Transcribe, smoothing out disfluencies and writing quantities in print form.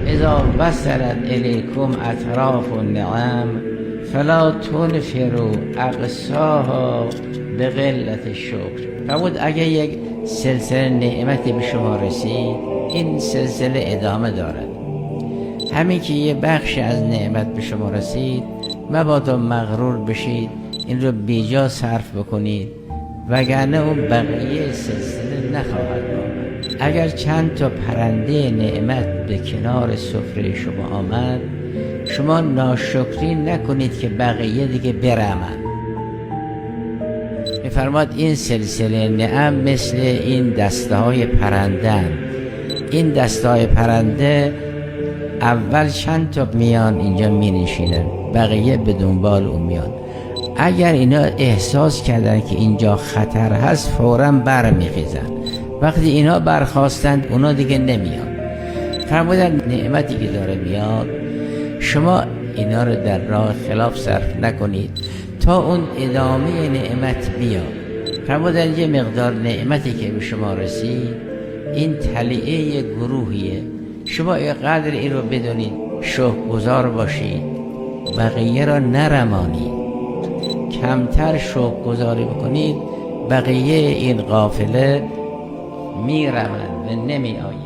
اذا بصرت الیکم اطراف النعم فلا تنفروا اقصاها به قلت الشکر. فرمود اگه یک سلسله نعمتی به شما رسید، این سلسله ادامه دارد. همین که یه بخش از نعمت به شما رسید، مبادا مغرور بشید، این رو بیجا صرف بکنید، وگرنه اون بقیه سلسله نخواهد آمد. اگر چند تا پرنده نعمت به کنار سفره شما آمد، شما ناشکری نکنید که بقیه دیگه برمند. می‌فرماد این سلسله نعم مثل این دسته های پرنده هست. این دسته های پرنده اول چند تا میان اینجا می نشینن، بقیه به دنبال اون میان. اگر اینا احساس کردن که اینجا خطر هست، فوراً برمیخیزن. وقتی اینا برخواستند، اونا دیگه نمیان. فرمودن نعمتی که داره میاد، شما اینا رو در راه خلاف صرف نکنید تا اون ادامه نعمت بیاد. فرمودن یه مقدار نعمتی که به شما رسید، این طلیعه یک گروهیه. شما قدر این رو بدونید، شکرگزار باشید، بقیه را نرمانید. کمتر شکرگزاری بکنید، بقیه این قافله میرمند و نمی آید.